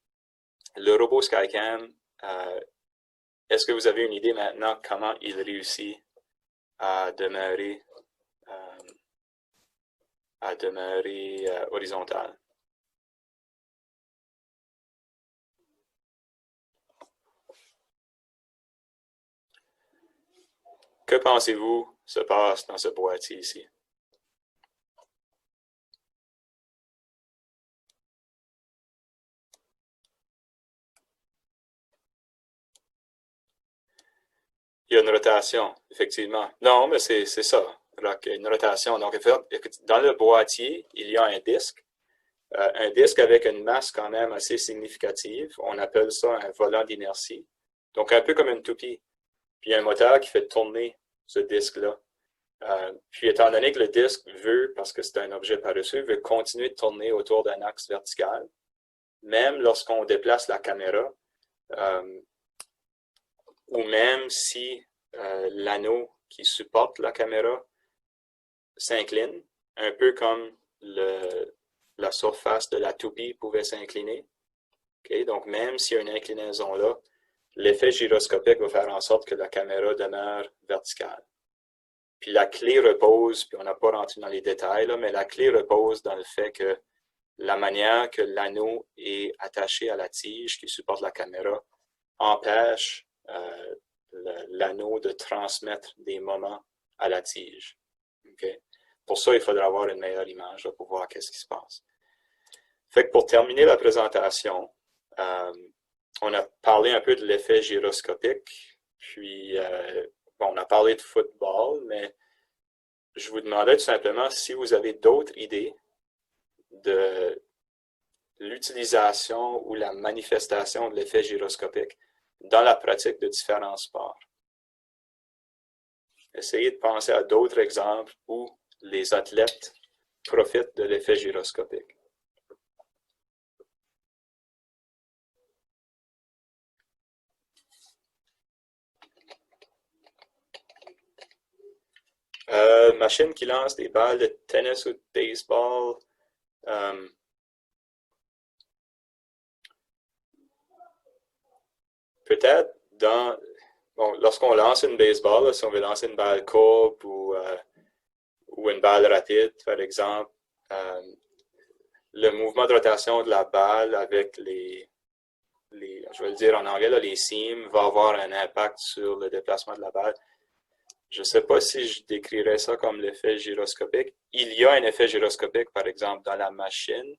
Le robot Skycam, est-ce que vous avez une idée maintenant comment il réussit à demeurer horizontal? Que pensez-vous se passe dans ce boîtier ici? Il y a une rotation, effectivement. Non, mais c'est ça. Alors, il y a une rotation. Donc, dans le boîtier, il y a un disque. Un disque avec une masse quand même assez significative. On appelle ça un volant d'inertie. Donc, un peu comme une toupie. Puis, il y a un moteur qui fait tourner ce disque-là. Puis, étant donné que le disque veut, parce que c'est un objet paresseux, veut continuer de tourner autour d'un axe vertical, même lorsqu'on déplace la caméra, ou même si l'anneau qui supporte la caméra s'incline, un peu comme la surface de la toupie pouvait s'incliner. Okay? Donc, même s'il y a une inclinaison là, l'effet gyroscopique va faire en sorte que la caméra demeure verticale. Puis la clé repose, puis on n'a pas rentré dans les détails, là, mais la clé repose dans le fait que la manière que l'anneau est attaché à la tige qui supporte la caméra empêche l'anneau de transmettre des moments à la tige. Okay? Pour ça, il faudra avoir une meilleure image là, pour voir qu'est-ce qui se passe. Fait que pour terminer la présentation, on a parlé un peu de l'effet gyroscopique, puis bon, on a parlé de football, mais je vous demandais tout simplement si vous avez d'autres idées de l'utilisation ou la manifestation de l'effet gyroscopique dans la pratique de différents sports. Essayez de penser à d'autres exemples où les athlètes profitent de l'effet gyroscopique. Machine qui lance des balles de tennis ou de baseball. Peut-être lorsqu'on lance une baseball, là, si on veut lancer une balle courbe ou une balle rapide, par exemple, le mouvement de rotation de la balle avec je vais le dire en anglais, là, les seams, va avoir un impact sur le déplacement de la balle. Je ne sais pas si je décrirais ça comme l'effet gyroscopique. Il y a un effet gyroscopique, par exemple, dans la machine.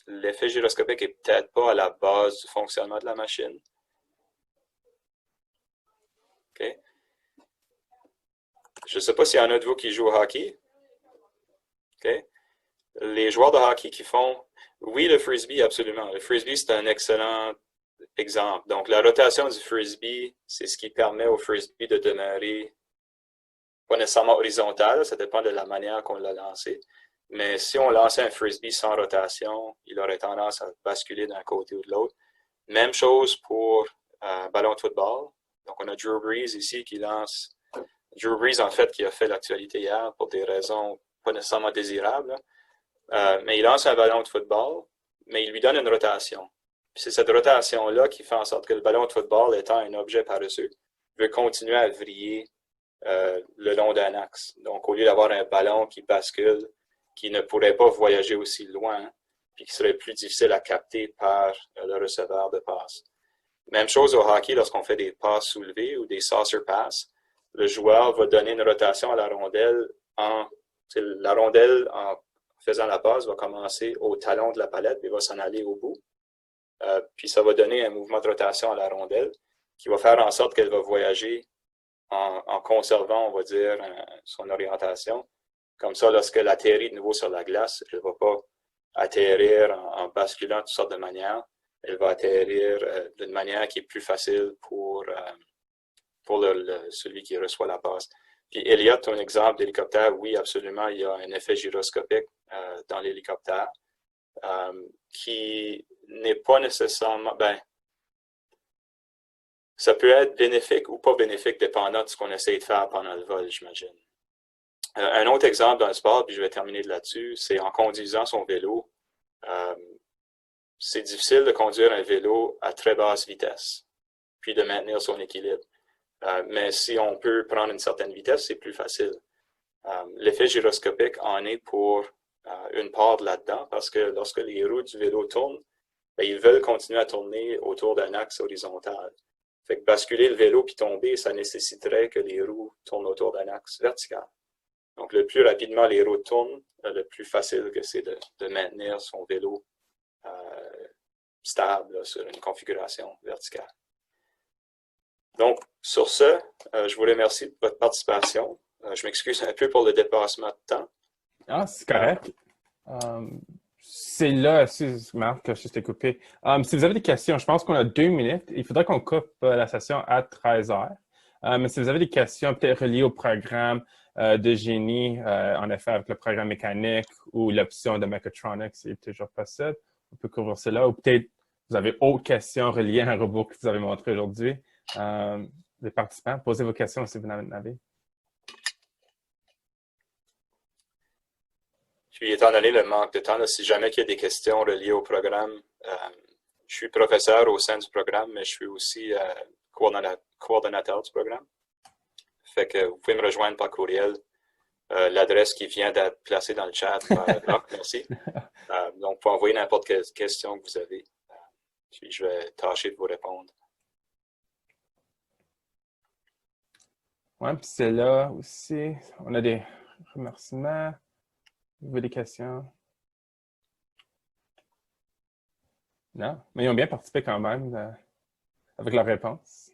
L'effet gyroscopique n'est peut-être pas à la base du fonctionnement de la machine. Okay? Je ne sais pas s'il y en a de vous qui jouent au hockey. Okay? Les joueurs de hockey qui font... Oui, le frisbee, absolument. Le frisbee, c'est un excellent exemple. Donc, la rotation du frisbee, c'est ce qui permet au frisbee de demeurer pas nécessairement horizontal, ça dépend de la manière qu'on l'a lancé. Mais si on lançait un frisbee sans rotation, il aurait tendance à basculer d'un côté ou de l'autre. Même chose pour un ballon de football. Donc, on a Drew Brees ici qui lance... Drew Brees, en fait, qui a fait l'actualité hier pour des raisons pas nécessairement désirables. Mais il lance un ballon de football, mais il lui donne une rotation. C'est cette rotation-là qui fait en sorte que le ballon de football, étant un objet paresseux, veut continuer à vriller le long d'un axe. Donc, au lieu d'avoir un ballon qui bascule, qui ne pourrait pas voyager aussi loin, puis qui serait plus difficile à capter par le receveur de passe. Même chose au hockey, lorsqu'on fait des passes soulevées ou des saucer passes, le joueur va donner une rotation à la rondelle la rondelle, en faisant la passe, va commencer au talon de la palette, puis va s'en aller au bout. Puis ça va donner un mouvement de rotation à la rondelle qui va faire en sorte qu'elle va voyager en conservant, on va dire, son orientation. Comme ça, lorsqu'elle atterrit de nouveau sur la glace, elle ne va pas atterrir en basculant de toutes sortes de manières. Elle va atterrir d'une manière qui est plus facile pour celui qui reçoit la passe. Puis Elliot, ton exemple d'hélicoptère, oui, absolument, il y a un effet gyroscopique dans l'hélicoptère qui n'est pas nécessairement... ça peut être bénéfique ou pas bénéfique dépendant de ce qu'on essaie de faire pendant le vol, j'imagine. Un autre exemple dans le sport, puis je vais terminer là-dessus, c'est en conduisant son vélo. C'est difficile de conduire un vélo à très basse vitesse, puis de maintenir son équilibre. Mais si on peut prendre une certaine vitesse, c'est plus facile. L'effet gyroscopique en est pour une part là-dedans, parce que lorsque les roues du vélo tournent, ils veulent continuer à tourner autour d'un axe horizontal. Fait que basculer le vélo puis tomber, ça nécessiterait que les roues tournent autour d'un axe vertical. Donc, le plus rapidement les roues tournent, le plus facile que c'est de maintenir son vélo stable là, sur une configuration verticale. Donc, sur ce, je vous remercie de votre participation. Je m'excuse un peu pour le dépassement de temps. Ah, c'est correct. C'est là, Marc, que je t'ai coupé. Si vous avez des questions, je pense qu'on a 2 minutes. Il faudrait qu'on coupe la session à 13 heures. Mais si vous avez des questions peut-être reliées au programme de génie, en effet, avec le programme mécanique ou l'option de mécatronics, c'est toujours possible. On peut couvrir cela. Ou peut-être vous avez autre questions reliées à un robot que vous avez montré aujourd'hui. Les participants, posez vos questions si vous en avez. Puis, étant donné le manque de temps, là, si jamais il y a des questions reliées au programme, je suis professeur au sein du programme, mais je suis aussi coordonnateur du programme. Fait que vous pouvez me rejoindre par courriel. L'adresse qui vient d'être placée dans le chat par Rock, merci. Donc, vous pouvez envoyer n'importe quelle question que vous avez. Puis, je vais tâcher de vous répondre. Oui, puis c'est là aussi. On a des remerciements. Vous avez des questions? Non? Mais ils ont bien participé quand même avec leurs réponses.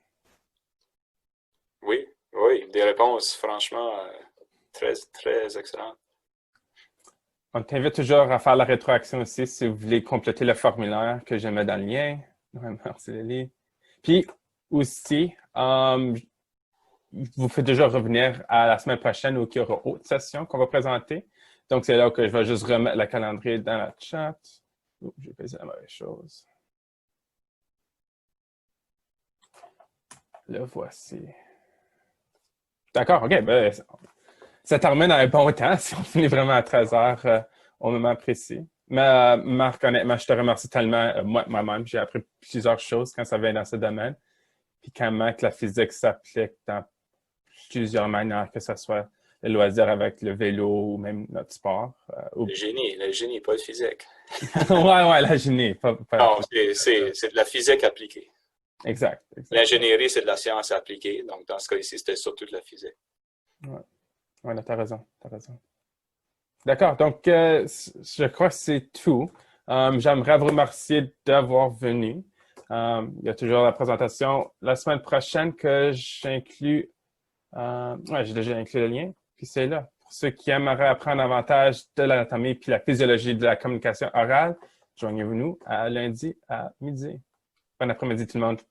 Oui, des réponses franchement très, très excellentes. On t'invite toujours à faire la rétroaction aussi si vous voulez compléter le formulaire que je mets dans le lien. Ouais, merci Lily. Puis aussi, vous faites déjà revenir à la semaine prochaine où il y aura autre session qu'on va présenter. Donc, c'est là que je vais juste remettre le calendrier dans la chat. Oh, j'ai pesé la mauvaise chose. Le voici. D'accord, OK. Ben, ça termine à un bon temps si on finit vraiment à 13 heures au moment précis. Mais Marc, honnêtement, je te remercie tellement. Moi-même, j'ai appris plusieurs choses quand ça vient dans ce domaine. Puis comment que la physique s'applique dans plusieurs manières, que ce soit le loisir avec le vélo ou même notre sport. Le génie, pas le physique. ouais, la génie. Non, c'est de la physique appliquée. Exact. L'ingénierie, c'est de la science appliquée. Donc, dans ce cas ici, c'était surtout de la physique. Oui, tu as raison. D'accord. Donc, je crois que c'est tout. J'aimerais vous remercier d'avoir venu. Il y a toujours la présentation la semaine prochaine que j'inclus. J'ai déjà inclus le lien. Puis c'est là. Pour ceux qui aimeraient apprendre davantage de l'anatomie puis la physiologie de la communication orale, joignez-vous nous à lundi à midi. Bon après-midi tout le monde.